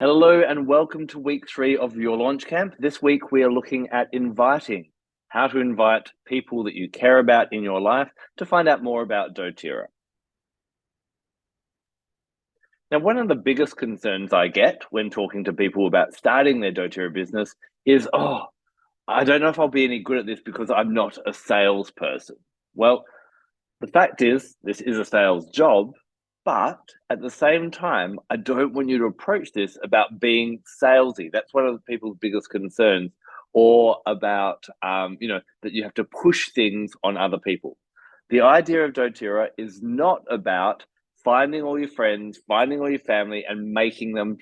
Hello and welcome to week 3 of your launch camp. This week we are looking at inviting, how to invite people that you care about in your life to find out more about doTERRA. Now, one of the biggest concerns I get when talking to people about starting their doTERRA business is, I don't know if I'll be any good at this because I'm not a salesperson. Well, the fact is, this is a sales job, but at the same time, I don't want you to approach this about being salesy. That's one of the people's biggest concerns, or about that you have to push things on other people. The idea of doTERRA is not about finding all your friends, finding all your family, and making them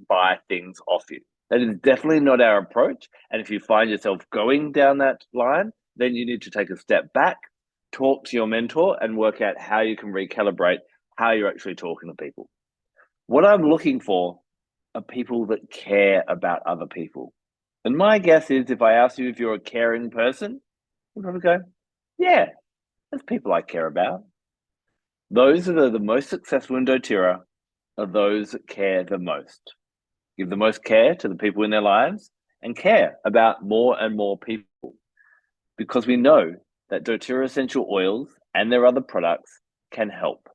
buy things off you. That is definitely not our approach. And if you find yourself going down that line, then you need to take a step back, talk to your mentor, and work out how you can recalibrate how you're actually talking to people. What I'm looking for are people that care about other people. And my guess is if I ask you if you're a caring person, you'll probably go, yeah, there's people I care about. Those that are the most successful in doTERRA are those that care the most. Give the most care to the people in their lives and care about more and more people, because we know that doTERRA essential oils and their other products can help.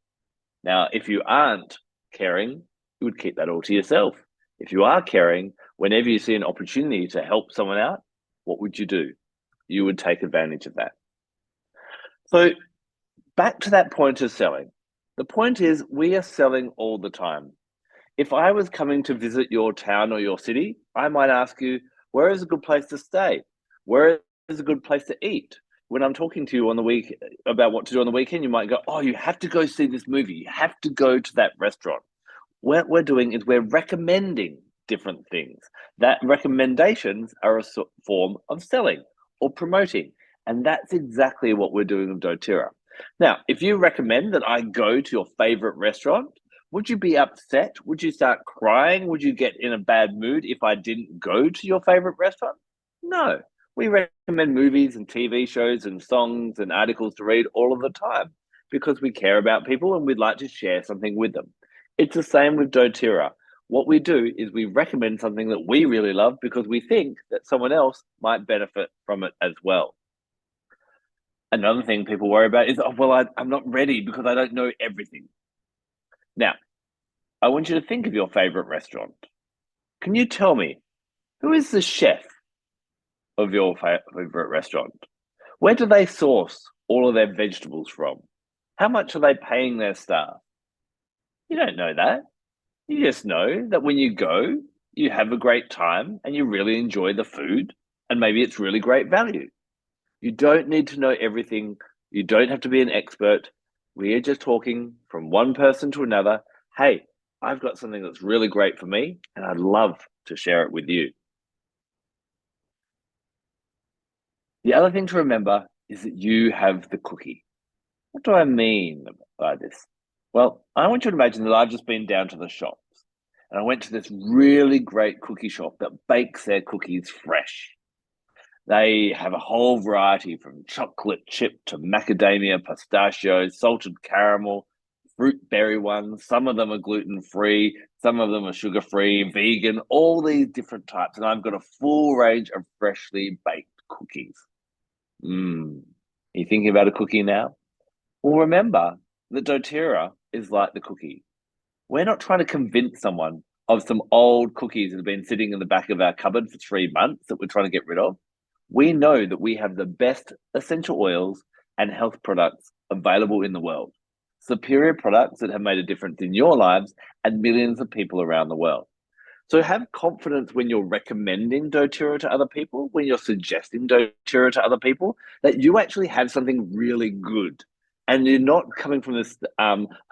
Now, if you aren't caring, you would keep that all to yourself. If you are caring, whenever you see an opportunity to help someone out, what would you do? You would take advantage of that. So back to that point of selling. The point is we are selling all the time. If I was coming to visit your town or your city, I might ask you, where is a good place to stay? Where is a good place to eat? When I'm talking to you on the week about what to do on the weekend, you might go, oh, you have to go see this movie. You have to go to that restaurant. What we're doing is we're recommending different things. That recommendations are a form of selling or promoting. And that's exactly what we're doing with doTERRA. Now, if you recommend that I go to your favorite restaurant, would you be upset? Would you start crying? Would you get in a bad mood if I didn't go to your favorite restaurant? No. We recommend movies and TV shows and songs and articles to read all of the time because we care about people and we'd like to share something with them. It's the same with doTERRA. What we do is we recommend something that we really love because we think that someone else might benefit from it as well. Another thing people worry about is, I'm not ready because I don't know everything. Now, I want you to think of your favorite restaurant. Can you tell me who is the chef of your favorite restaurant? Where do they source all of their vegetables from? How much are they paying their staff? You don't know that. You just know that when you go, you have a great time and you really enjoy the food, and maybe it's really great value. You don't need to know everything. You don't have to be an expert. We are just talking from one person to another. Hey, I've got something that's really great for me, and I'd love to share it with you. The other thing to remember is that you have the cookie. What do I mean by this? Well, I want you to imagine that I've just been down to the shops and I went to this really great cookie shop that bakes their cookies fresh. They have a whole variety from chocolate chip to macadamia, pistachio, salted caramel, fruit berry ones. Some of them are gluten free, some of them are sugar free, vegan, all these different types. And I've got a full range of freshly baked cookies. Mmm. Are you thinking about a cookie now? Well, remember that doTERRA is like the cookie. We're not trying to convince someone of some old cookies that have been sitting in the back of our cupboard for 3 months that we're trying to get rid of. We know that we have the best essential oils and health products available in the world. Superior products that have made a difference in your lives and millions of people around the world. So have confidence when you're recommending doTERRA to other people, when you're suggesting doTERRA to other people, that you actually have something really good. And you're not coming from this,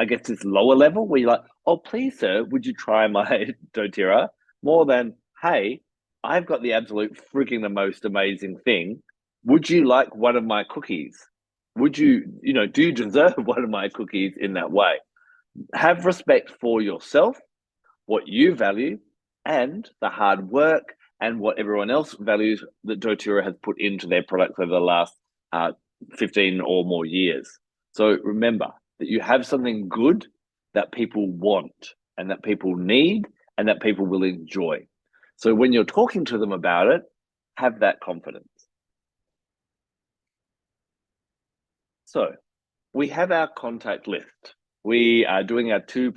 this lower level where you're like, oh, please, sir, would you try my doTERRA? More than, hey, I've got the absolute freaking the most amazing thing. Would you like one of my cookies? Would you, do you deserve one of my cookies in that way? Have respect for yourself, what you value, and the hard work and what everyone else values that doTERRA has put into their products over the last 15 or more years. So remember that you have something good that people want and that people need and that people will enjoy. So when you're talking to them about it, have that confidence. So we have our contact list. We are doing our 2+2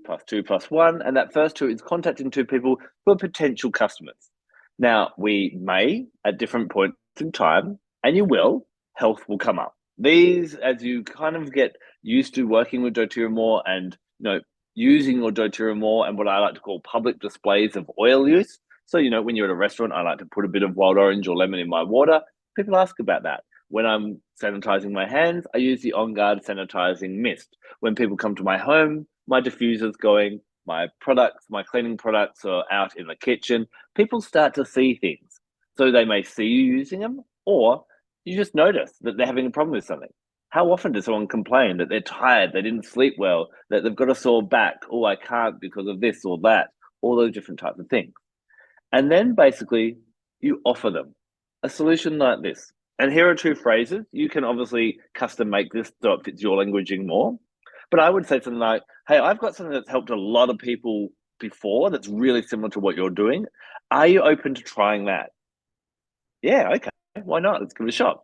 +2+1, and that first two is contacting two people who are potential customers. Now, we may, at different points in time, and you will, health will come up. These, as you kind of get used to working with doTERRA more and using your doTERRA more and what I like to call public displays of oil use. So, when you're at a restaurant, I like to put a bit of wild orange or lemon in my water. People ask about that. When I'm sanitizing my hands, I use the On Guard sanitizing mist. When people come to my home, my diffuser's going, my products, my cleaning products are out in the kitchen. People start to see things. So they may see you using them, or you just notice that they're having a problem with something. How often does someone complain that they're tired, they didn't sleep well, that they've got a sore back, oh, I can't because of this or that, all those different types of things. And then basically you offer them a solution like this. And here are two phrases. You can obviously custom make this so it fits your languaging more. But I would say something like, hey, I've got something that's helped a lot of people before that's really similar to what you're doing. Are you open to trying that? Yeah, okay. Why not? Let's give it a shot.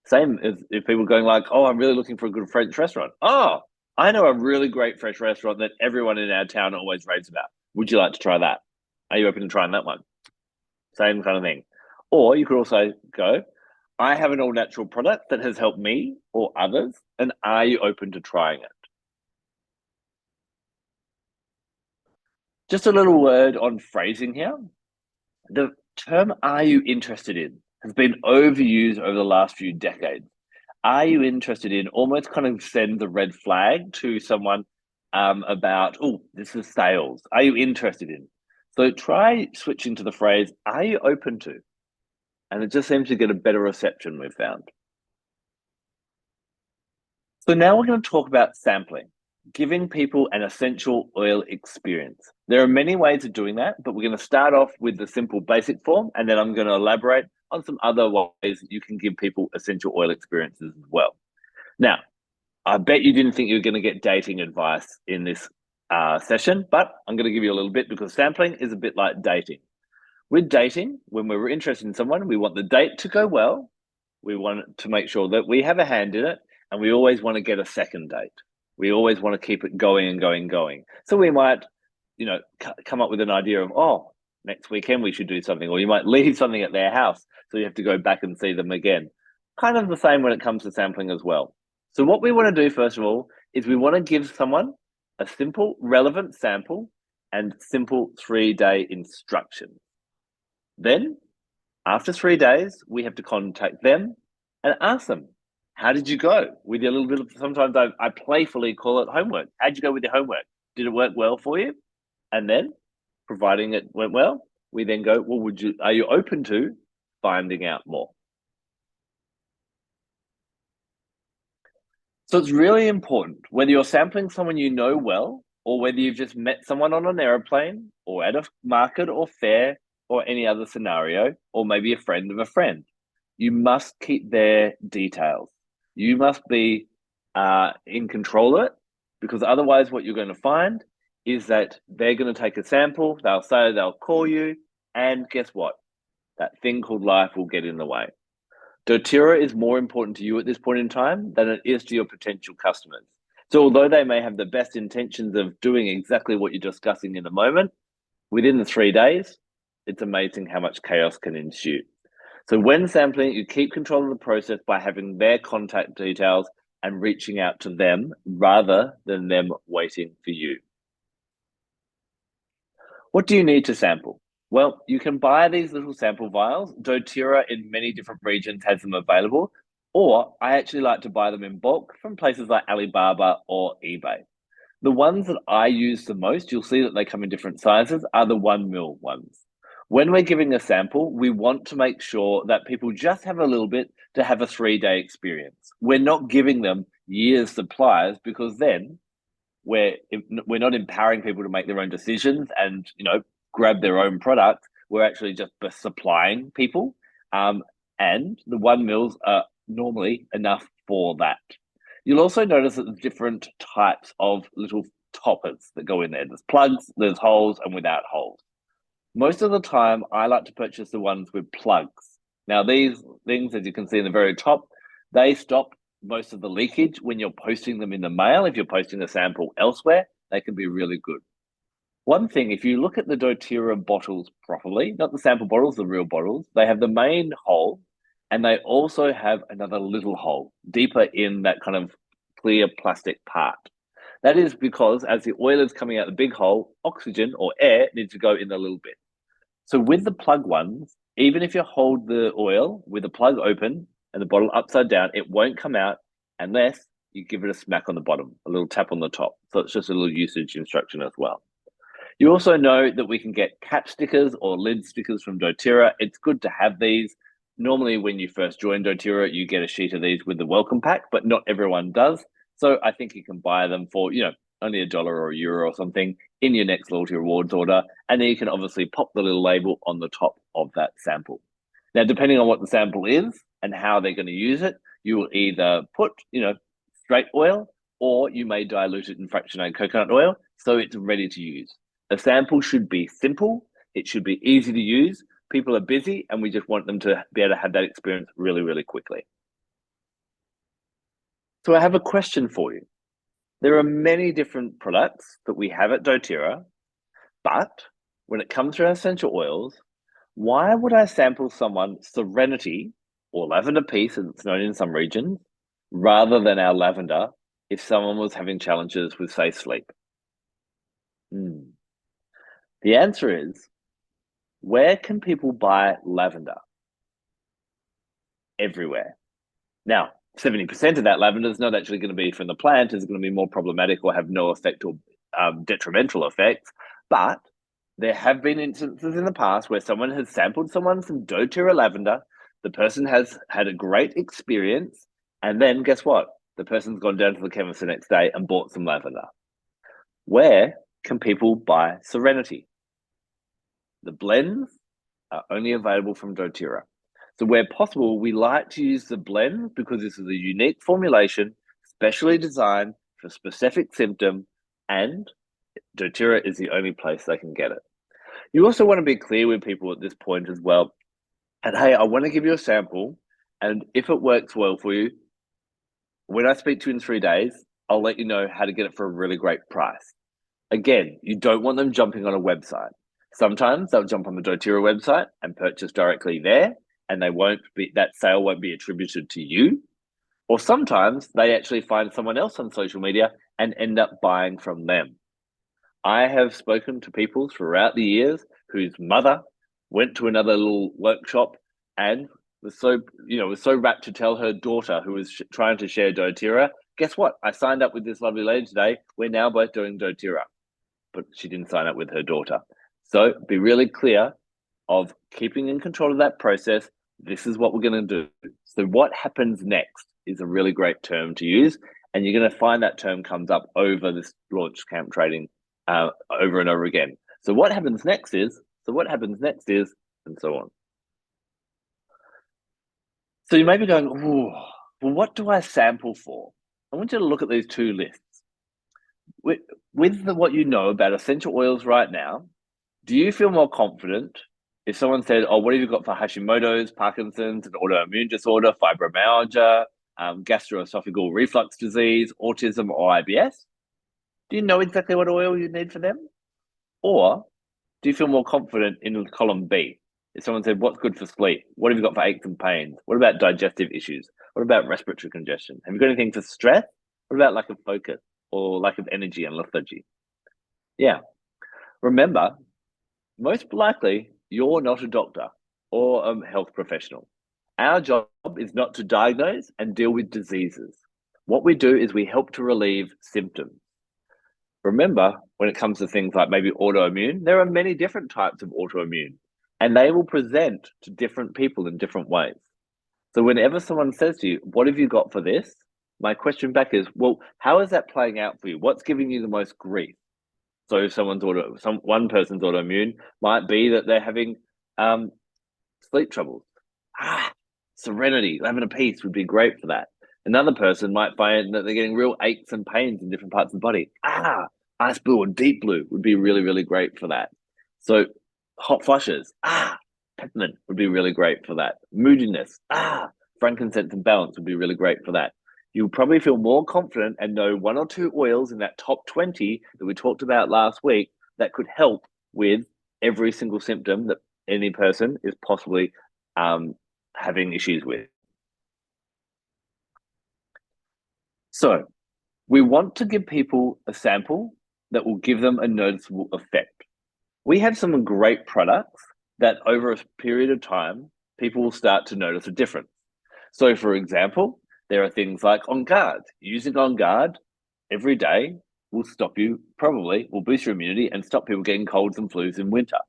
Same as if people going like, oh, I'm really looking for a good French restaurant. Oh, I know a really great French restaurant that everyone in our town always raves about. Would you like to try that? Are you open to trying that one? Same kind of thing. Or you could also go, I have an all natural product that has helped me or others, and are you open to trying it? Just a little word on phrasing here. The term are you interested in has been overused over the last few decades. Are you interested in almost kind of send the red flag to someone about, oh, this is sales. Are you interested in? So try switching to the phrase, are you open to? And it just seems to get a better reception, we've found. So now we're going to talk about sampling, giving people an essential oil experience. There are many ways of doing that, but we're going to start off with the simple basic form, and then I'm going to elaborate on some other ways that you can give people essential oil experiences as well. Now, I bet you didn't think you were going to get dating advice in this session, but I'm going to give you a little bit because sampling is a bit like dating. With dating, when we're interested in someone, we want the date to go well. We want to make sure that we have a hand in it, and we always want to get a second date. We always want to keep it going and going and going. So we might, come up with an idea of, oh, next weekend we should do something, or you might leave something at their house, so you have to go back and see them again. Kind of the same when it comes to sampling as well. So what we want to do, first of all, is we want to give someone a simple, relevant sample and simple 3-day instructions. Then, after 3 days, we have to contact them and ask them, how did you go with your little bit of, sometimes I playfully call it homework. How'd you go with your homework? Did it work well for you? And then, providing it went well, we then go, well, are you open to finding out more? So it's really important, whether you're sampling someone you know well, or whether you've just met someone on an airplane, or at a market or fair, or any other scenario, or maybe a friend of a friend. You must keep their details. You must be in control of it, because otherwise what you're going to find is that they're going to take a sample, they'll call you, and guess what? That thing called life will get in the way. doTERRA is more important to you at this point in time than it is to your potential customers. So although they may have the best intentions of doing exactly what you're discussing in a moment, within the 3 days, it's amazing how much chaos can ensue. So when sampling, you keep control of the process by having their contact details and reaching out to them rather than them waiting for you. What do you need to sample? Well, you can buy these little sample vials. doTERRA in many different regions has them available, or I actually like to buy them in bulk from places like Alibaba or eBay. The ones that I use the most, you'll see that they come in different sizes, are the 1 ml ones. When we're giving a sample, we want to make sure that people just have a little bit to have a 3-day experience. We're not giving them years supplies, because then we're not empowering people to make their own decisions and grab their own product. We're actually just supplying people, and the 1 mils are normally enough for that. You'll also notice that there's different types of little toppers that go in there. There's plugs, there's holes, and without holes. Most of the time, I like to purchase the ones with plugs. Now, these things, as you can see in the very top, they stop most of the leakage when you're posting them in the mail. If you're posting a sample elsewhere, they can be really good. One thing, if you look at the doTERRA bottles properly, not the sample bottles, the real bottles, they have the main hole and they also have another little hole deeper in that kind of clear plastic part. That is because as the oil is coming out the big hole, oxygen or air needs to go in a little bit. So with the plug ones, even if you hold the oil with the plug open and the bottle upside down, it won't come out unless you give it a smack on the bottom, a little tap on the top. So it's just a little usage instruction as well. You also know that we can get cap stickers or lid stickers from doTERRA. It's good to have these. Normally, when you first join doTERRA, you get a sheet of these with the welcome pack, but not everyone does. So I think you can buy them for, only $1 or €1 or something in your next loyalty rewards order. And then you can obviously pop the little label on the top of that sample. Now, depending on what the sample is and how they're going to use it, you will either put, straight oil, or you may dilute it in fractionated coconut oil so it's ready to use. A sample should be simple. It should be easy to use. People are busy and we just want them to be able to have that experience really, really quickly. So I have a question for you. There are many different products that we have at doTERRA, but when it comes to our essential oils, why would I sample someone Serenity or Lavender Peace, as it's known in some regions, rather than our lavender if someone was having challenges with, say, sleep? The answer is, where can people buy lavender? Everywhere. Now, 70% of that lavender is not actually going to be from the plant, it's going to be more problematic or have no effect or detrimental effects. But there have been instances in the past where someone has sampled someone some doTERRA lavender, the person has had a great experience, and then guess what? The person's gone down to the chemist the next day and bought some lavender. Where can people buy Serenity? The blends are only available from doTERRA. So where possible, we like to use the blend because this is a unique formulation, specially designed for a specific symptom, and doTERRA is the only place they can get it. You also want to be clear with people at this point as well. And hey, I want to give you a sample, and if it works well for you, when I speak to you in 3 days, I'll let you know how to get it for a really great price. Again, you don't want them jumping on a website. Sometimes they'll jump on the doTERRA website and purchase directly there, and that sale won't be attributed to you. Or sometimes they actually find someone else on social media and end up buying from them. I have spoken to people throughout the years whose mother went to another little workshop and was so rapt to tell her daughter, who was trying to share doTERRA, guess what? I signed up with this lovely lady today. We're now both doing doTERRA. But she didn't sign up with her daughter. So be really clear of keeping in control of that process. This is what we're going to do. So what happens next is a really great term to use. And you're going to find that term comes up over this launch camp trading over and over again. So what happens next is, and so on. So you may be going, well, what do I sample for? I want you to look at these two lists. With what you know about essential oils right now, do you feel more confident if someone said, oh, what have you got for Hashimoto's, Parkinson's, an autoimmune disorder, fibromyalgia, gastroesophageal reflux disease, autism, or IBS? Do you know exactly what oil you need for them? Or do you feel more confident in column B? If someone said, what's good for sleep? What have you got for aches and pains? What about digestive issues? What about respiratory congestion? Have you got anything for stress? What about lack of focus or lack of energy and lethargy? Yeah. Remember, most likely, you're not a doctor or a health professional. Our job is not to diagnose and deal with diseases. What we do is we help to relieve symptoms. Remember, when it comes to things like maybe autoimmune, there are many different types of autoimmune, and they will present to different people in different ways. So whenever someone says to you, what have you got for this? My question back is, well, how is that playing out for you? What's giving you the most grief? So if one person's autoimmune might be that they're having sleep troubles. Serenity, lavender peace would be great for that. Another person might find that they're getting real aches and pains in different parts of the body. Ice blue or deep blue would be really, really great for that. So hot flushes, peppermint would be really great for that. Moodiness, frankincense and balance would be really great for that. You'll probably feel more confident and know one or two oils in that top 20 that we talked about last week that could help with every single symptom that any person is possibly having issues with. So we want to give people a sample that will give them a noticeable effect. We have some great products that over a period of time, people will start to notice a difference. So, for example, there are things like On Guard. Using On Guard every day will stop you, probably will boost your immunity and stop people getting colds and flus in winter.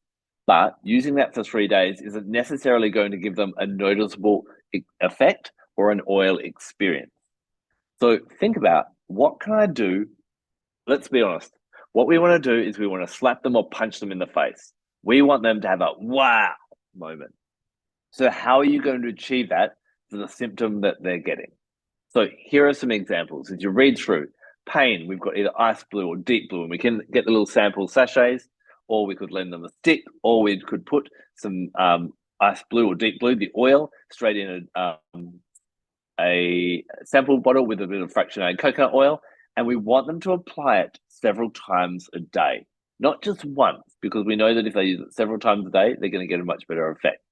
But using that for 3 days isn't necessarily going to give them a noticeable effect or an oil experience. So think about, what can I do? Let's be honest. What we want to do is we want to slap them or punch them in the face. We want them to have a wow moment. So how are you going to achieve that for the symptom that they're getting? So here are some examples. As you read through, pain, we've got either ice blue or deep blue, and we can get the little sample sachets, or we could lend them a stick, or we could put some ice blue or deep blue, the oil, straight in a sample bottle with a bit of fractionated coconut oil, and we want them to apply it several times a day, not just once, because we know that if they use it several times a day, they're going to get a much better effect.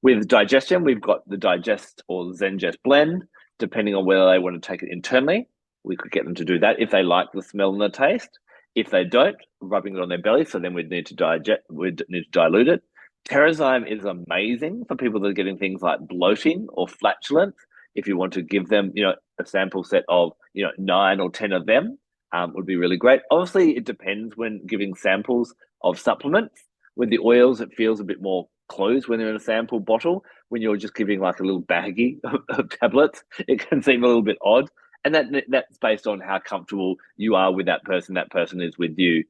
With digestion, we've got the Digest or Zengest blend, depending on whether they want to take it internally. We could get them to do that if they like the smell and the taste. If they don't, rubbing it on their belly, so then we'd need to dilute it. Terrazyme is amazing for people that are getting things like bloating or flatulence. If you want to give them, a sample set of, 9 or 10 of them, would be really great. Obviously, it depends when giving samples of supplements. With the oils, it feels a bit more closed when they're in a sample bottle. When you're just giving like a little baggie of tablets, it can seem a little bit odd. And that's based on how comfortable you are with that person is with you.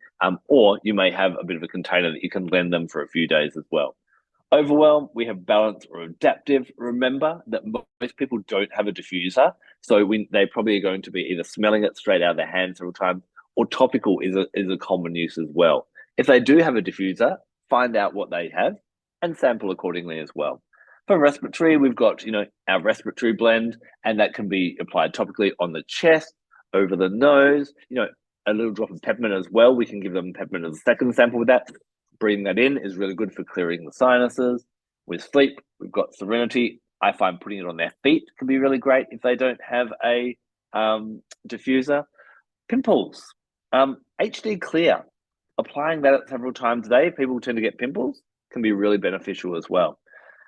Or you may have a bit of a container that you can lend them for a few days as well. Overwhelm, we have balance or adaptive. Remember that most people don't have a diffuser, so they probably are going to be either smelling it straight out of their hands several times, or topical is a common use as well. If they do have a diffuser, find out what they have and sample accordingly as well. For respiratory, we've got our respiratory blend, and that can be applied topically on the chest, over the nose. A little drop of peppermint as well. We can give them peppermint as a second sample with that. Breathing that in is really good for clearing the sinuses. With sleep, we've got Serenity. I find putting it on their feet can be really great if they don't have a diffuser. Pimples, HD Clear. Applying that several times a day, people tend to get pimples, can be really beneficial as well.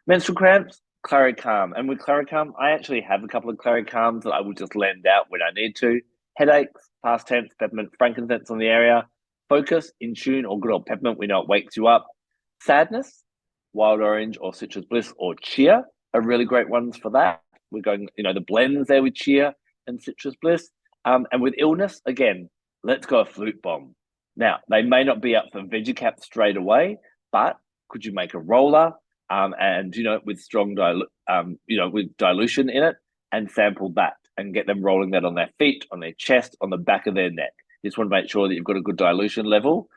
Menstrual cramps, Claricalm. And with Claricalm, I actually have a couple of Claricalms that I will just lend out when I need to. Headaches, past tense, peppermint, frankincense on the area. Focus, in tune, or good old peppermint, we know it wakes you up. Sadness, wild orange or citrus bliss or chia are really great ones for that. We're going, the blends there with chia and citrus bliss. And with illness, again, let's go a flute bomb. Now, they may not be up for VeggieCap straight away, but could you make a roller and, with strong with dilution in it, and sample that and get them rolling that on their feet, on their chest, on the back of their neck. You just want to make sure that you've got a good dilution level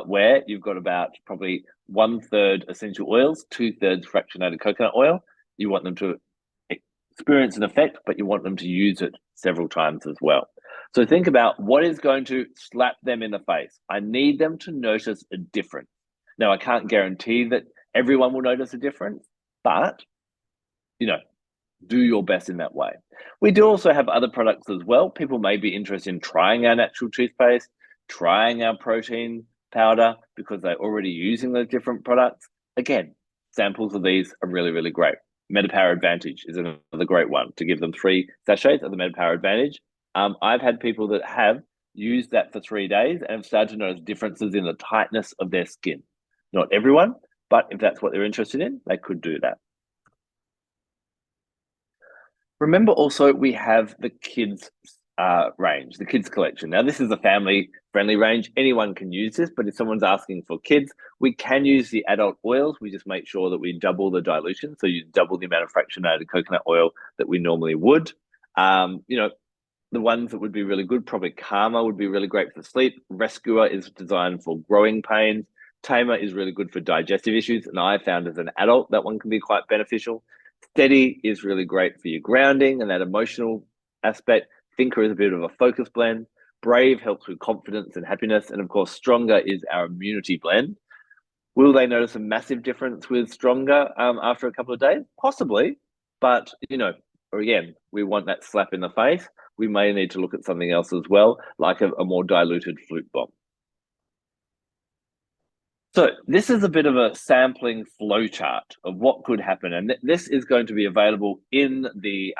where you've got about probably 1/3 essential oils, 2/3 fractionated coconut oil. You want them to experience an effect, but you want them to use it several times as well. So think about what is going to slap them in the face. I need them to notice a difference. Now, I can't guarantee that everyone will notice a difference, but, do your best in that way. We do also have other products as well. People may be interested in trying our natural toothpaste, trying our protein powder, because they're already using those different products. Again, samples of these are really, really great. MetaPower Advantage is another great one, to give them 3 sachets of the MetaPower Advantage. I've had people that have used that for 3 days and have started to notice differences in the tightness of their skin. Not everyone, but if that's what they're interested in, they could do that. Remember also, we have the kids range, the kids collection. Now, this is a family-friendly range. Anyone can use this, but if someone's asking for kids, we can use the adult oils. We just make sure that we double the dilution, so you double the amount of fractionated coconut oil that we normally would. the ones that would be really good, probably Calmer would be really great for sleep. Rescuer is designed for growing pains. Tamer is really good for digestive issues. And I found as an adult that one can be quite beneficial. Steady is really great for your grounding and that emotional aspect. Thinker is a bit of a focus blend. Brave helps with confidence and happiness. And of course, Stronger is our immunity blend. Will they notice a massive difference with Stronger after a couple of days? Possibly. But, again, we want that slap in the face. We may need to look at something else as well, like a more diluted flute bomb. So this is a bit of a sampling flowchart of what could happen, and this is going to be available in the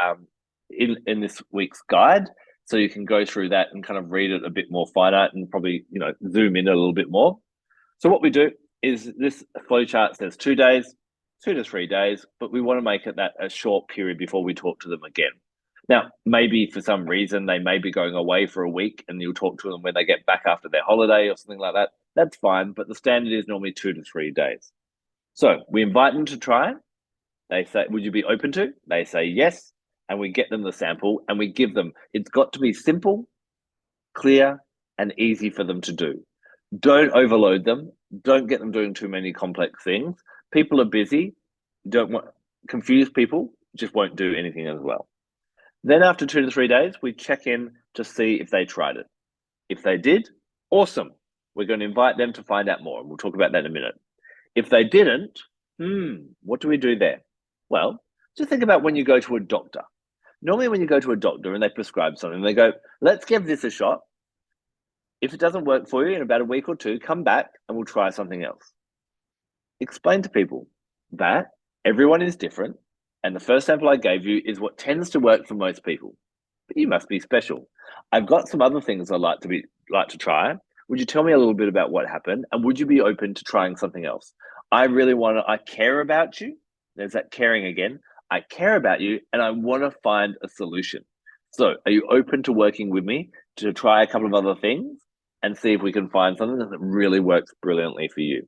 in this week's guide. So you can go through that and kind of read it a bit more finite and probably zoom in a little bit more. So what we do is this flowchart says 2 days, 2 to 3 days, but we want to make it that a short period before we talk to them again. Now, maybe for some reason they may be going away for a week and you'll talk to them when they get back after their holiday or something like that. That's fine, but the standard is normally 2 to 3 days. So we invite them to try. They say, would you be open to? They say yes, and we get them the sample and we give them. It's got to be simple, clear, and easy for them to do. Don't overload them. Don't get them doing too many complex things. People are busy. Don't want confuse people, just won't do anything as well. Then after 2 to 3 days, we check in to see if they tried it. If they did, awesome. We're going to invite them to find out more, and we'll talk about that in a minute. If they didn't, what do we do there? Well, just think about when you go to a doctor. Normally when you go to a doctor and they prescribe something, they go, let's give this a shot. If it doesn't work for you in about a week or two, come back and we'll try something else. Explain to people that everyone is different, and the first sample I gave you is what tends to work for most people. But you must be special. I've got some other things I'd like to try. Would you tell me a little bit about what happened? And would you be open to trying something else? I care about you. There's that caring again. I care about you and I want to find a solution. So are you open to working with me to try a couple of other things and see if we can find something that really works brilliantly for you?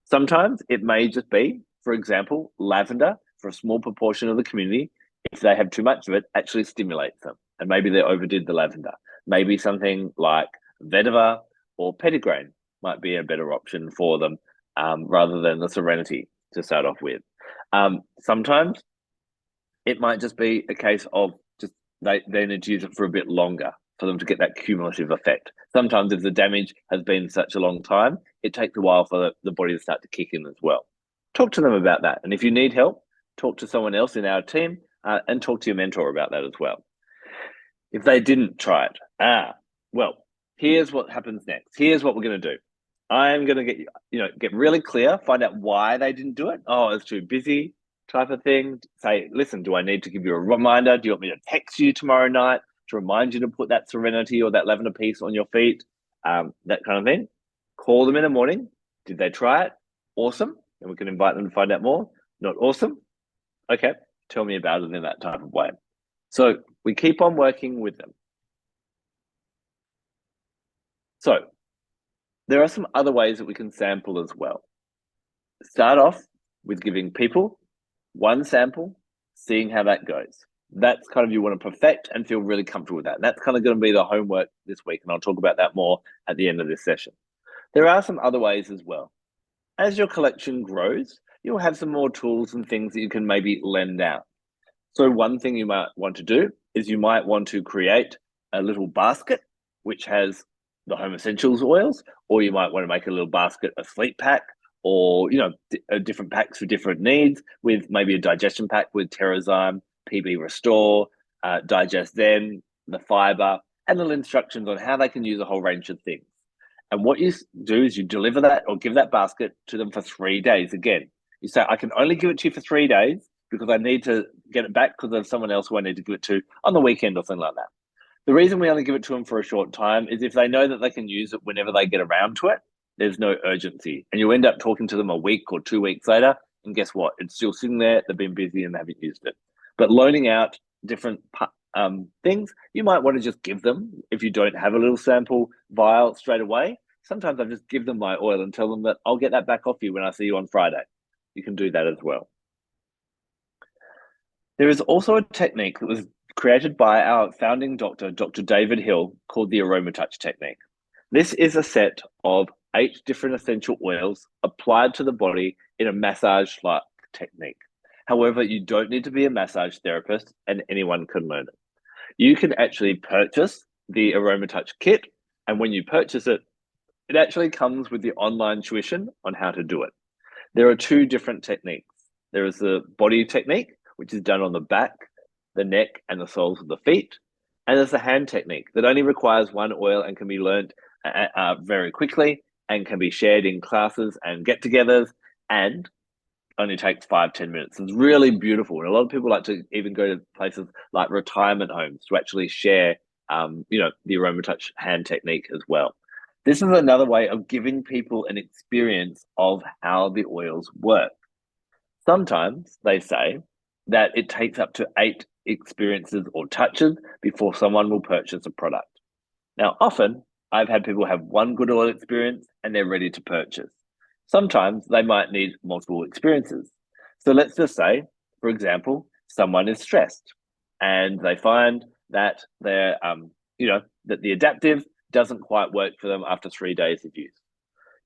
Sometimes it may just be, for example, lavender for a small proportion of the community. If they have too much of it, actually stimulates them. And maybe they overdid the lavender. Maybe something like vetiver or petitgrain might be a better option for them rather than the serenity to start off with. Sometimes it might just be a case of just they need to use it for a bit longer for them to get that cumulative effect. Sometimes if the damage has been such a long time, it takes a while for the body to start to kick in as well. Talk to them about that. And if you need help, talk to someone else in our team and talk to your mentor about that as well. If they didn't try it, well, here's what happens next. Here's what we're going to do. I'm going to get really clear, find out why they didn't do it. Oh, it's too busy type of thing. Say, listen, do I need to give you a reminder? Do you want me to text you tomorrow night to remind you to put that serenity or that lavender piece on your feet? That kind of thing. Call them in the morning. Did they try it? Awesome. And we can invite them to find out more. Not awesome? Okay, tell me about it in that type of way. So we keep on working with them. So there are some other ways that we can sample as well. Start off with giving people one sample, seeing how that goes. That's kind of you want to perfect and feel really comfortable with that. And that's kind of going to be the homework this week. And I'll talk about that more at the end of this session. There are some other ways as well. As your collection grows, you'll have some more tools and things that you can maybe lend out. So one thing you might want to do is you might want to create a little basket which has the home essentials oils, or you might want to make a little basket, a sleep pack, or different packs for different needs, with maybe a digestion pack with Terrazyme, PB Restore, Digest Zen, the fiber, and little instructions on how they can use a whole range of things. And what you do is you deliver that or give that basket to them for 3 days. Again, you say, I can only give it to you for 3 days because I need to get it back because there's someone else who I need to give it to on the weekend or something like that. The reason we only give it to them for a short time is if they know that they can use it whenever they get around to it, there's no urgency. And you end up talking to them a week or 2 weeks later, and guess what? It's still sitting there, they've been busy and they haven't used it. But loaning out different things, you might want to just give them, if you don't have a little sample vial straight away. Sometimes I just give them my oil and tell them that I'll get that back off you when I see you on Friday. You can do that as well. There is also a technique that was created by our founding doctor, Dr. David Hill, called the Aromatouch technique. This is a set of 8 different essential oils applied to the body in a massage-like technique. However, you don't need to be a massage therapist and anyone can learn it. You can actually purchase the Aromatouch kit, and when you purchase it, it actually comes with the online tuition on how to do it. There are 2 different techniques. There is the body technique, which is done on the back, the neck, and the soles of the feet. And there's the hand technique that only requires 1 oil and can be learned very quickly and can be shared in classes and get-togethers and only takes 5-10 minutes. It's really beautiful. And a lot of people like to even go to places like retirement homes to actually share, the Aromatouch hand technique as well. This is another way of giving people an experience of how the oils work. Sometimes they say that it takes up to 8 experiences or touches before someone will purchase a product. Now, often I've had people have 1 good oil experience and they're ready to purchase. Sometimes they might need multiple experiences. So let's just say, for example, someone is stressed and they find that they're, that the adaptive doesn't quite work for them after 3 days of use.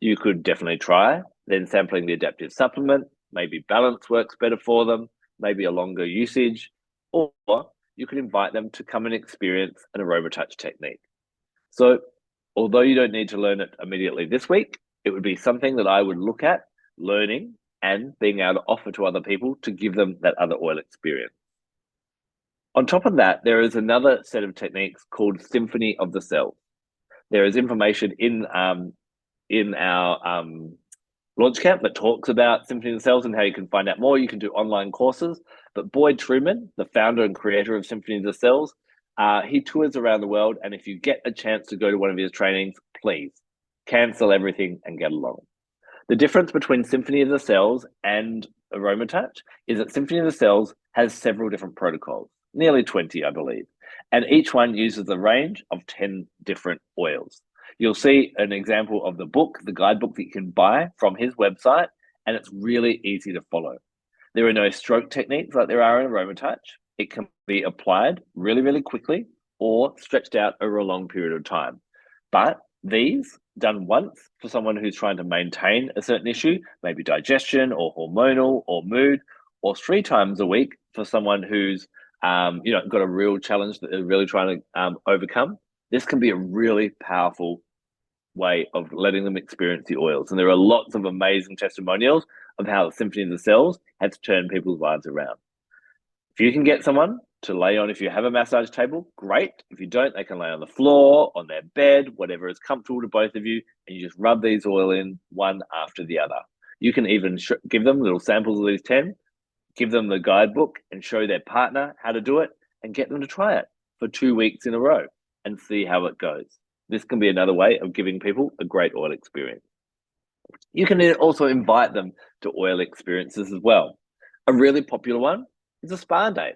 You could definitely try then sampling the adaptive supplement. Maybe balance works better for them, maybe a longer usage, or you could invite them to come and experience an Aromatouch technique. So, although you don't need to learn it immediately this week, it would be something that I would look at learning and being able to offer to other people to give them that other oil experience. On top of that, there is another set of techniques called Symphony of the Cells. There is information in our launch camp that talks about Symphony of the Cells and how you can find out more. You can do online courses. But Boyd Truman, the founder and creator of Symphony of the Cells, he tours around the world. And if you get a chance to go to one of his trainings, please cancel everything and get along. The difference between Symphony of the Cells and Aromatouch is that Symphony of the Cells has several different protocols, nearly 20, I believe. And each one uses a range of 10 different oils. You'll see an example of the book, the guidebook that you can buy from his website, and it's really easy to follow. There are no stroke techniques like there are in Aromatouch. It can be applied really, really quickly or stretched out over a long period of time. But these, done once for someone who's trying to maintain a certain issue, maybe digestion or hormonal or mood, or 3 times a week for someone who's got a real challenge that they're really trying to overcome, this can be a really powerful way of letting them experience the oils. And there are lots of amazing testimonials of how the Symphony of the Cells has turned people's lives around. If you can get someone to lay on, if you have a massage table, great. If you don't, they can lay on the floor, on their bed, whatever is comfortable to both of you, and you just rub these oil in one after the other. You can even give them little samples of these 10, give them the guidebook and show their partner how to do it and get them to try it for 2 weeks in a row and see how it goes. This can be another way of giving people a great oil experience. You can also invite them to oil experiences as well. A really popular one is a spa day.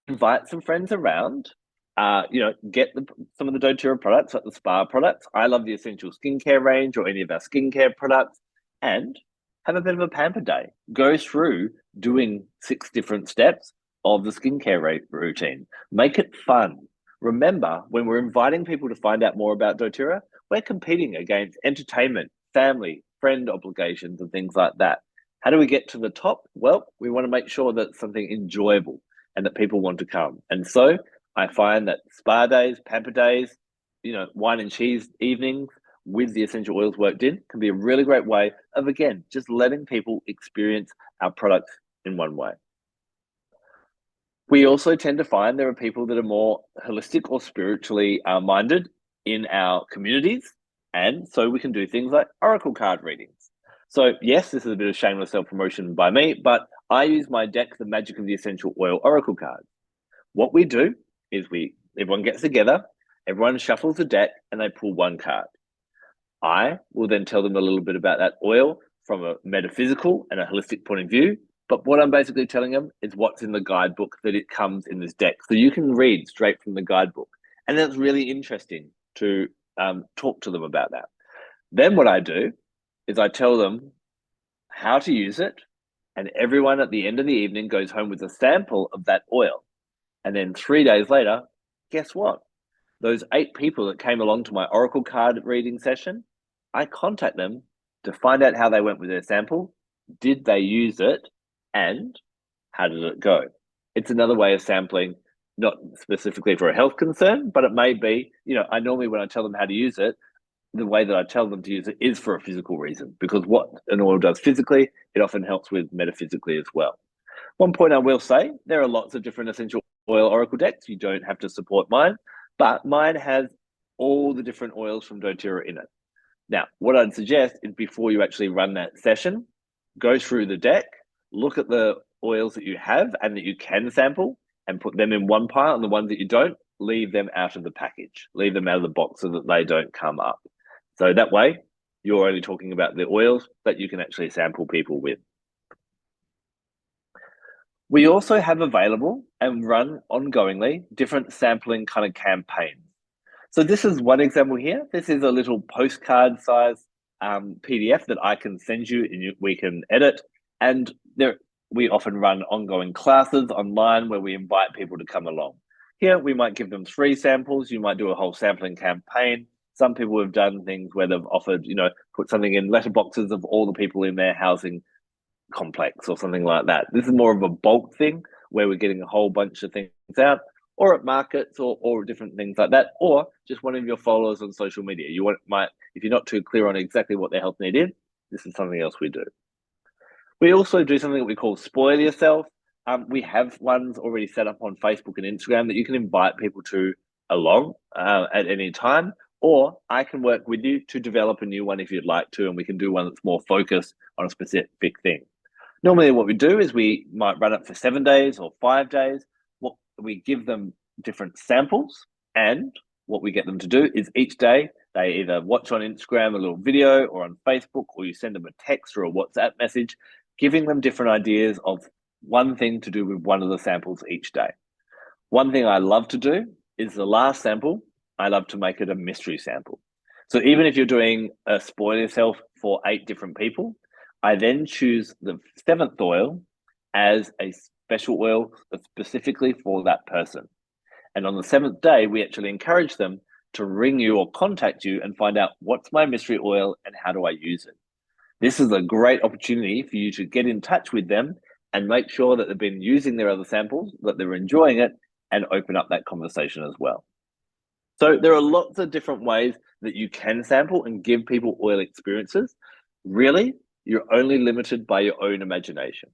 Invite some friends around, get some of the doTERRA products, like the spa products. I love the essential skincare range or any of our skincare products, and have a bit of a pamper day. Go through doing 6 different steps of the skincare routine. Make it fun. Remember, when we're inviting people to find out more about doTERRA, we're competing against entertainment, family, friend obligations, and things like that. How do we get to the top? Well, we want to make sure that it's something enjoyable and that people want to come. And so I find that spa days, pamper days, wine and cheese evenings with the essential oils worked in can be a really great way of, again, just letting people experience our products in one way. We also tend to find there are people that are more holistic or spiritually minded in our communities. And so we can do things like oracle card readings. So yes, this is a bit of shameless self-promotion by me, but I use my deck, The Magic of the Essential Oil Oracle card. What we do is everyone gets together, everyone shuffles the deck, and they pull one card. I will then tell them a little bit about that oil from a metaphysical and a holistic point of view. But what I'm basically telling them is what's in the guidebook, that it comes in this deck. So you can read straight from the guidebook. And that's really interesting to talk to them about that. Then what I do is I tell them how to use it. And everyone at the end of the evening goes home with a sample of that oil. And then 3 days later, guess what? Those 8 people that came along to my Oracle card reading session, I contact them to find out how they went with their sample. Did they use it? And how did it go? It's another way of sampling, not specifically for a health concern, but it may be, I normally, when I tell them how to use it, the way that I tell them to use it is for a physical reason, because what an oil does physically, it often helps with metaphysically as well. One point I will say, there are lots of different essential oil Oracle decks. You don't have to support mine, but mine has all the different oils from doTERRA in it. Now, what I'd suggest is before you actually run that session, go through the deck, look at the oils that you have and that you can sample and put them in one pile, and the ones that you don't, leave them out of the package, leave them out of the box so that they don't come up. So that way, you're only talking about the oils that you can actually sample people with. We also have available and run ongoingly different sampling kind of campaigns. So this is one example here. This is a little postcard size PDF that I can send you and we can edit. And we often run ongoing classes online where we invite people to come along. Here, we might give them 3 samples. You might do a whole sampling campaign. Some people have done things where they've offered, put something in letterboxes of all the people in their housing complex or something like that. This is more of a bulk thing where we're getting a whole bunch of things out, or at markets or different things like that, or just one of your followers on social media. If you're not too clear on exactly what their health need is, this is something else we do. We also do something that we call Spoil Yourself. We have ones already set up on Facebook and Instagram that you can invite people to along at any time, or I can work with you to develop a new one if you'd like to, and we can do one that's more focused on a specific thing. Normally what we do is we might run it for 7 days or 5 days. What we give them different samples, and what we get them to do is each day they either watch on Instagram a little video or on Facebook, or you send them a text or a WhatsApp message, giving them different ideas of one thing to do with one of the samples each day. One thing I love to do is the last sample, I love to make it a mystery sample. So even if you're doing a Spoil Yourself for 8 different people, I then choose the 7th oil as a special oil specifically for that person. And on the 7th day, we actually encourage them to ring you or contact you and find out what's my mystery oil and how do I use it. This is a great opportunity for you to get in touch with them and make sure that they've been using their other samples, that they're enjoying it, and open up that conversation as well. So there are lots of different ways that you can sample and give people oil experiences. Really, you're only limited by your own imagination.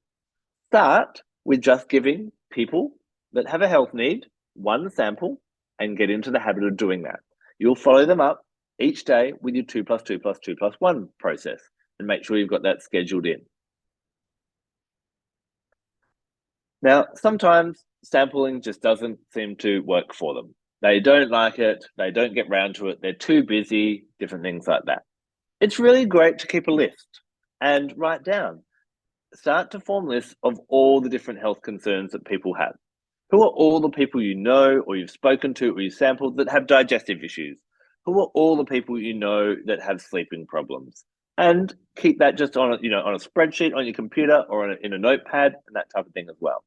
Start with just giving people that have a health need one sample and get into the habit of doing that. You'll follow them up each day with your 2 + 2 + 2 + 1 process and make sure you've got that scheduled in. Now, sometimes sampling just doesn't seem to work for them. They don't like it, they don't get round to it, they're too busy, different things like that. It's really great to keep a list and write down. Start to form lists of all the different health concerns that people have. Who are all the people you know or you've spoken to or you've sampled that have digestive issues? Who are all the people you know that have sleeping problems? And keep that just on a spreadsheet on your computer or in a notepad and that type of thing as well.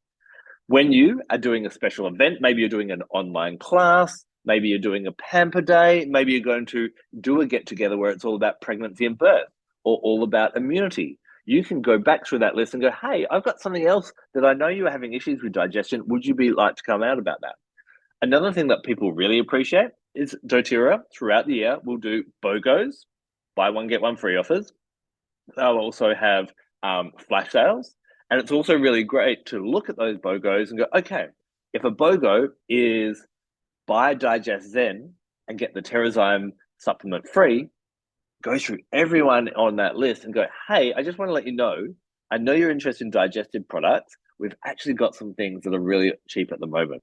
When you are doing a special event, maybe you're doing an online class, maybe you're doing a pamper day, maybe you're going to do a get together where it's all about pregnancy and birth or all about immunity. You can go back through that list and go, hey, I've got something else that I know you are having issues with digestion. Would you like to come out about that? Another thing that people really appreciate is doTERRA throughout the year will do BOGOs, buy one, get one free offers. They'll also have flash sales. And it's also really great to look at those BOGOs and go, okay, if a BOGO is buy Digest Zen and get the Terrazyme supplement free, go through everyone on that list and go, hey, I just want to let you know, I know you're interested in digestive products. We've actually got some things that are really cheap at the moment.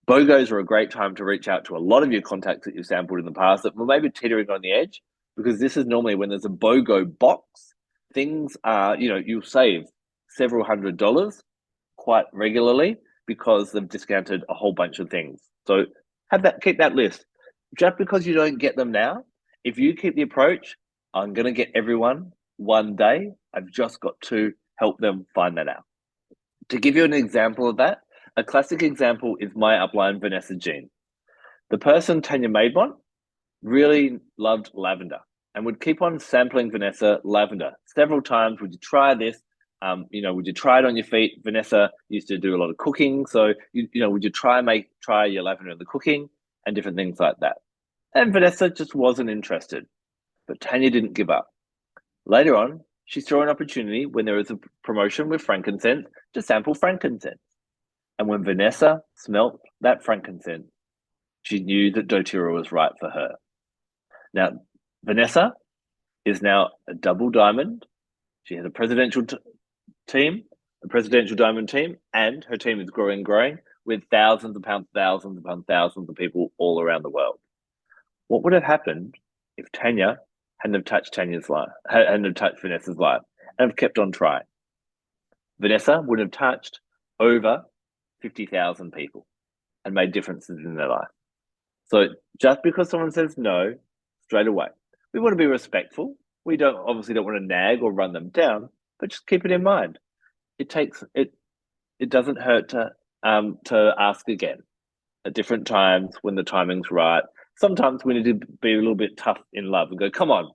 BOGOs are a great time to reach out to a lot of your contacts that you've sampled in the past that were maybe teetering on the edge, because this is normally when there's a BOGO box, things are, you'll save several $100s quite regularly because they've discounted a whole bunch of things. So keep that list. Just because you don't get them now, if you keep the approach, I'm going to get everyone one day, I've just got to help them find that out. To give you an example of that, A classic example is my upline, Vanessa Jean. The person Tanya Maidmont really loved lavender and would keep on sampling Vanessa lavender several times. Would you try this? Would you try it on your feet? Vanessa used to do a lot of cooking, so would you try your lavender in the cooking and different things like that? And Vanessa just wasn't interested, but Tanya didn't give up. Later on, she saw an opportunity when there was a promotion with frankincense to sample frankincense. And when Vanessa smelt that frankincense, she knew that doTERRA was right for her. Now, Vanessa is now a double diamond. She has a presidential diamond team, and her team is growing with thousands upon thousands of people all around the world. What would have happened if Tanya hadn't have touched Vanessa's life and have kept on trying? Vanessa would have touched over 50,000 people and made differences in their life. So just because someone says no straight away, we want to be respectful. We obviously don't want to nag or run them down, but just keep it in mind. It doesn't hurt to ask again at different times when the timing's right. Sometimes we need to be a little bit tough in love and go, come on,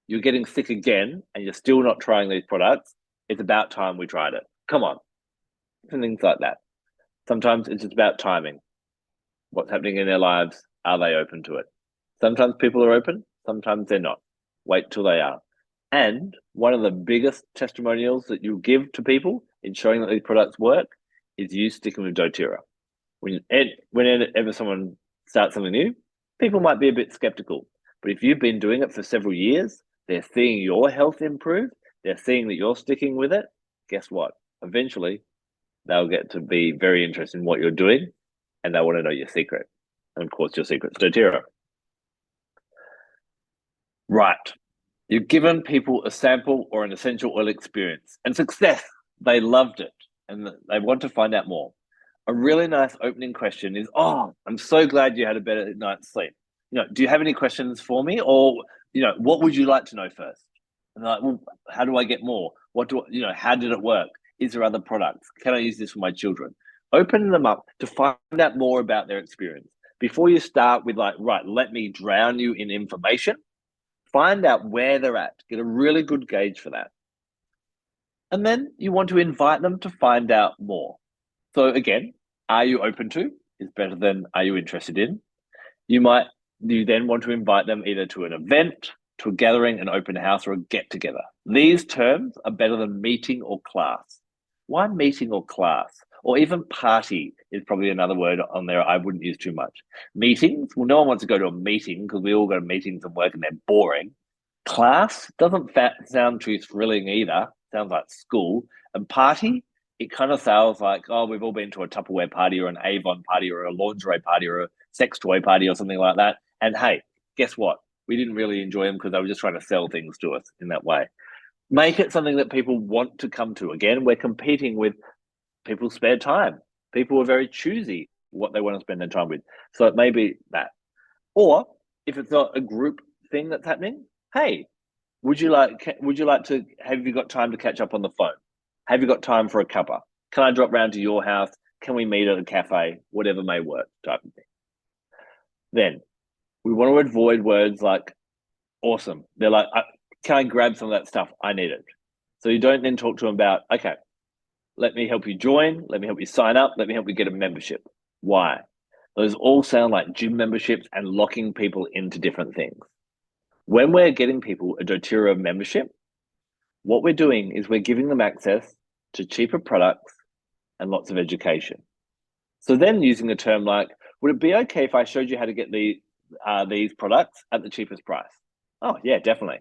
you're getting sick again and you're still not trying these products. It's about time we tried it. Come on. And things like that. Sometimes it's just about timing. What's happening in their lives? Are they open to it? Sometimes people are open, sometimes they're not. Wait till they are. And one of the biggest testimonials that you give to people in showing that these products work is you sticking with doTERRA. Whenever someone starts something new, people might be a bit skeptical. But if you've been doing it for several years, they're seeing your health improve, they're seeing that you're sticking with it, guess what? Eventually, they'll get to be very interested in what you're doing and they want to know your secret. And of course, your secret's doTERRA. Right. You've given people a sample or an essential oil experience and success. They loved it and they want to find out more. A really nice opening question is, oh, I'm so glad you had a better night's sleep. Do you have any questions for me? Or, what would you like to know first? And they're like, well, how do I get more? How did it work? Is there other products? Can I use this for my children? Open them up to find out more about their experience. Before you start with right, let me drown you in information, find out where they're at, get a really good gauge for that. And then you want to invite them to find out more. So again, are you open to is better than are you interested in? You then want to invite them either to an event, to a gathering, an open house, or a get together. These terms are better than meeting or class. Why meeting or class? Or even party is probably another word on there I wouldn't use too much. Meetings, well, no one wants to go to a meeting because we all go to meetings and work and they're boring. Class doesn't sound too thrilling either. Sounds like school. And party, it kind of sounds like, oh, we've all been to a Tupperware party or an Avon party or a lingerie party or a sex toy party or something like that. And hey, guess what? We didn't really enjoy them because they were just trying to sell things to us in that way. Make it something that people want to come to. Again, we're competing with people's spare time. People are very choosy what they want to spend their time with. So it may be that. Or if it's not a group thing that's happening, hey, have you got time to catch up on the phone? Have you got time for a cuppa? Can I drop round to your house? Can we meet at a cafe? Whatever may work, type of thing. Then we want to avoid words like awesome. They're like, can I grab some of that stuff? I need it. So you don't then talk to them about, okay, let me help you join. Let me help you sign up. Let me help you get a membership. Why? Those all sound like gym memberships and locking people into different things. When we're getting people a doTERRA membership, what we're doing is we're giving them access to cheaper products and lots of education. So then using a term like, would it be okay if I showed you how to get these products at the cheapest price? Oh, yeah, definitely.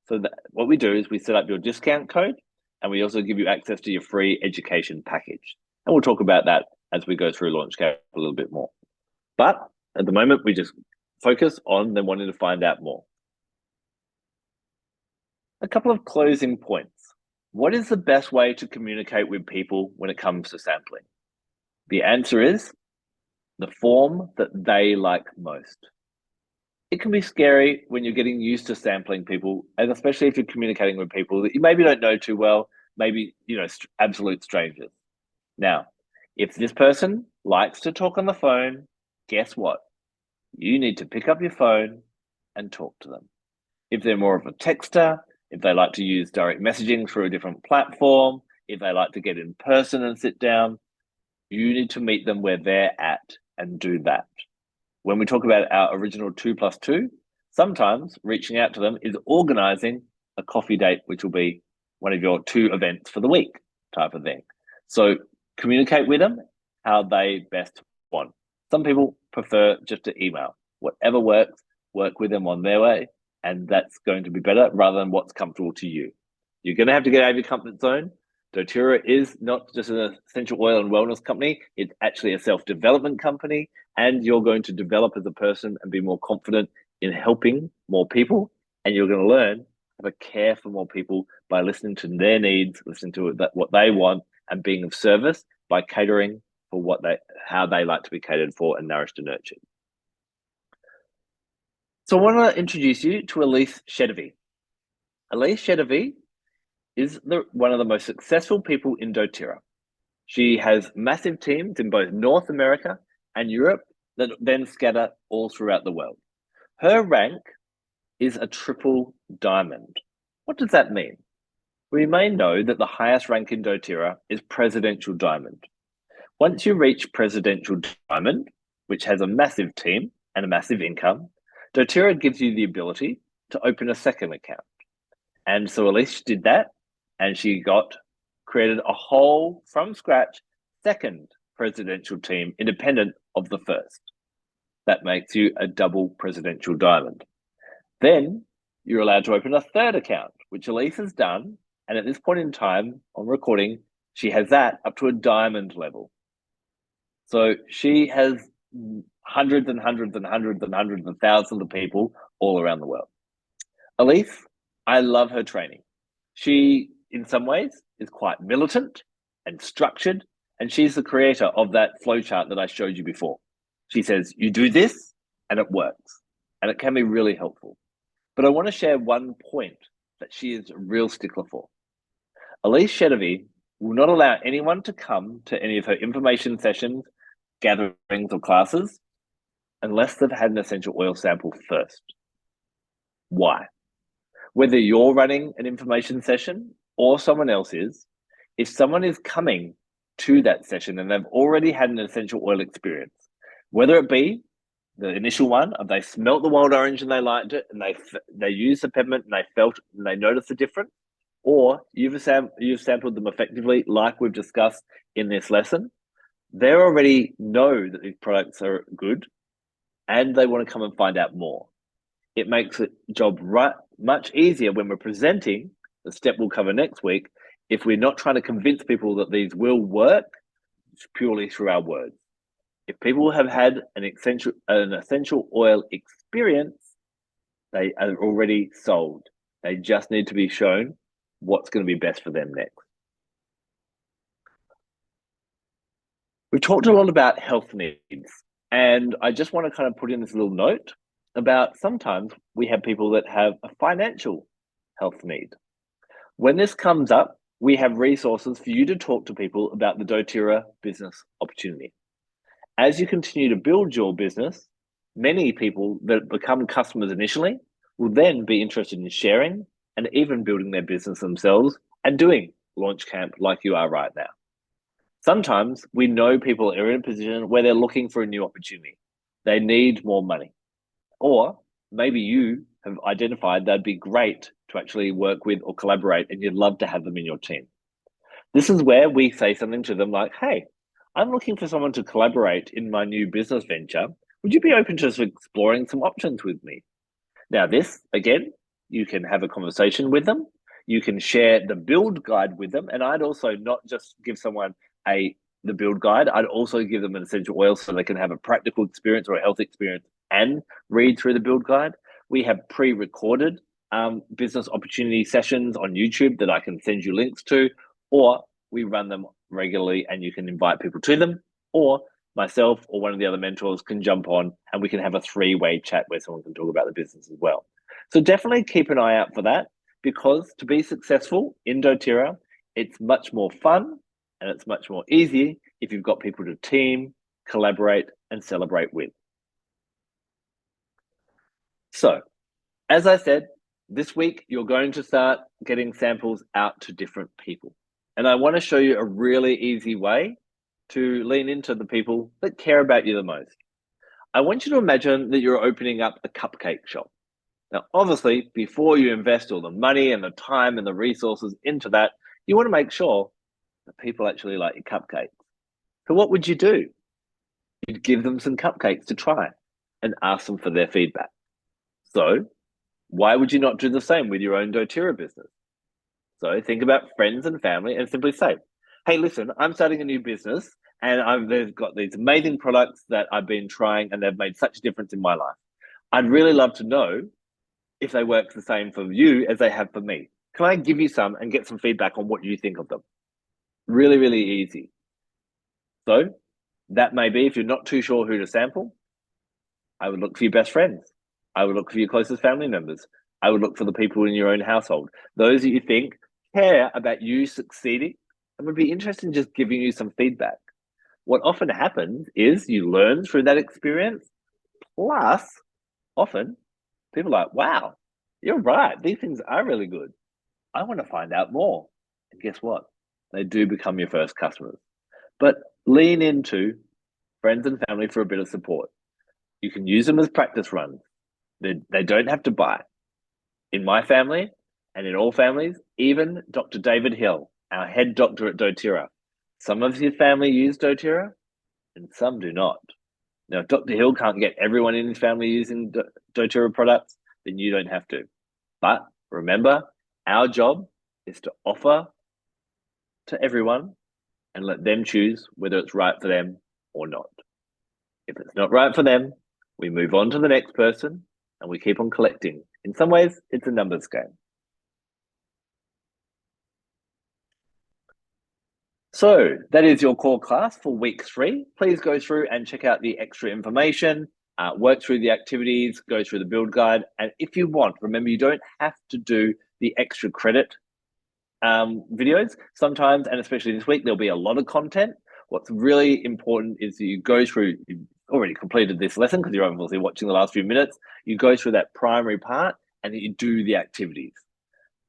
So what we do is we set up your discount code and we also give you access to your free education package. And we'll talk about that as we go through Launchcap a little bit more. But at the moment, we just focus on them wanting to find out more. A couple of closing points. What is the best way to communicate with people when it comes to sampling? The answer is the form that they like most. It can be scary when you're getting used to sampling people, and especially if you're communicating with people that you maybe don't know too well, maybe, absolute strangers. Now, If this person likes to talk on the phone, guess what? You need to pick up your phone and talk to them. If they're more of a texter, if they like to use direct messaging through a different platform, if they like to get in person and sit down, you need to meet them where they're at and do that. When we talk about our original 2+2, sometimes reaching out to them is organizing a coffee date, which will be one of your 2 events for the week type of thing. So communicate with them how they best want. Some people prefer just to email. Whatever works, work with them on their way, and that's going to be better rather than what's comfortable to you. You're going to have to get out of your comfort zone. doTERRA is not just an essential oil and wellness company, it's actually a self-development company, and you're going to develop as a person and be more confident in helping more people, and you're going to learn how to care for more people by listening to their needs, listening to what they want, and being of service by catering for how they like to be catered for and nourished and nurtured. So I want to introduce you to Elise Shedevy. Elise Shedevy is one of the most successful people in doTERRA. She has massive teams in both North America and Europe that then scatter all throughout the world. Her rank is a triple diamond. What does that mean? We may know that the highest rank in doTERRA is presidential diamond. Once you reach presidential diamond, which has a massive team and a massive income, doTERRA gives you the ability to open a second account. And so Elise did that, and she created a whole, from scratch, second presidential team independent of the first. That makes you a double presidential diamond. Then you're allowed to open a third account, which Elise has done. And at this point in time on recording, she has that up to a diamond level. So she has hundreds and hundreds and hundreds and hundreds of thousands of people all around the world. Elise, I love her training. She, in some ways, is quite militant and structured, and she's the creator of that flowchart that I showed you before. She says, you do this, and it works, and it can be really helpful. But I want to share one point that she is a real stickler for. Elise Shedevy will not allow anyone to come to any of her information sessions, gatherings, or classes unless they've had an essential oil sample first. Why? Whether you're running an information session or someone else is, if someone is coming to that session and they've already had an essential oil experience, whether it be the initial one of they smelt the wild orange and they liked it, and they used the peppermint and they felt and they noticed the difference, or you've sampled them effectively, like we've discussed in this lesson, they already know that these products are good, and they want to come and find out more. It makes the job much easier when we're presenting the step we'll cover next week, if we're not trying to convince people that these will work purely through our words. If people have had an essential oil experience, they are already sold. They just need to be shown what's going to be best for them next. We've talked a lot about health needs, and I just want to kind of put in this little note about sometimes we have people that have a financial health need. When this comes up, we have resources for you to talk to people about the doTERRA business opportunity. As you continue to build your business, many people that become customers initially will then be interested in sharing and even building their business themselves and doing launch camp like you are right now. Sometimes we know people are in a position where they're looking for a new opportunity. They need more money. Or maybe you have identified that'd be great to actually work with or collaborate, and you'd love to have them in your team. This is where we say something to them like, hey, I'm looking for someone to collaborate in my new business venture. Would you be open to exploring some options with me? Now, this, again, you can have a conversation with them. You can share the build guide with them. And I'd also not just give someone the build guide, I'd also give them an essential oil so they can have a practical experience or a health experience and read through the build guide. We have pre-recorded business opportunity sessions on YouTube that I can send you links to, or we run them regularly and you can invite people to them, or myself or one of the other mentors can jump on and we can have a 3-way chat where someone can talk about the business as well. So definitely keep an eye out for that, because to be successful in doTERRA, it's much more fun and it's much more easy if you've got people to team, collaborate, and celebrate with. So, as I said, this week you're going to start getting samples out to different people. And I want to show you a really easy way to lean into the people that care about you the most. I want you to imagine that you're opening up a cupcake shop. Now, obviously, before you invest all the money and the time and the resources into that, you want to make sure that people actually like your cupcakes. So what would you do? You'd give them some cupcakes to try and ask them for their feedback. So why would you not do the same with your own doTERRA business? So think about friends and family and simply say, hey, listen, I'm starting a new business and they've got these amazing products that I've been trying and they've made such a difference in my life. I'd really love to know if they work the same for you as they have for me. Can I give you some and get some feedback on what you think of them? Really, really easy. So that may be, if you're not too sure who to sample, I would look for your best friends. I would look for your closest family members. I would look for the people in your own household, those that you think care about you succeeding and would be interested in just giving you some feedback. What often happens is you learn through that experience, plus often people are like, wow, you're right. These things are really good. I want to find out more. And guess what? They do become your first customers. But lean into friends and family for a bit of support. You can use them as practice runs. They don't have to buy. In my family and in all families, even Dr. David Hill, our head doctor at doTERRA, some of his family use doTERRA and some do not. Now, if Dr. Hill can't get everyone in his family using doTERRA products, then you don't have to. But remember, our job is to offer to everyone and let them choose whether it's right for them or not. If it's not right for them, we move on to the next person and we keep on collecting. In some ways, it's a numbers game. So that is your core class for week 3. Please go through and check out the extra information, work through the activities, go through the build guide. And if you want, remember, you don't have to do the extra credit videos. Sometimes, and especially this week, there'll be a lot of content. What's really important is that you go through, you've already completed this lesson because you're obviously watching the last few minutes. You go through that primary part and you do the activities.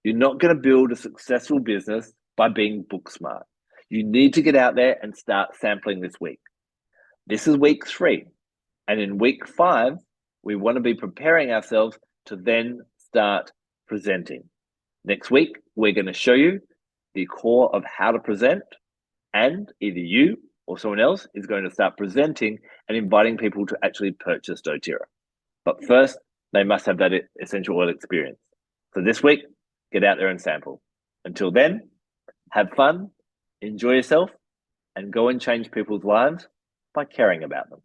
You're not going to build a successful business by being book smart. You need to get out there and start sampling this week. This is week 3. And in week 5, we want to be preparing ourselves to then start presenting. Next week, we're going to show you the core of how to present, and either you or someone else is going to start presenting and inviting people to actually purchase doTERRA. But first, they must have that essential oil experience. So this week, get out there and sample. Until then, have fun, enjoy yourself, and go and change people's lives by caring about them.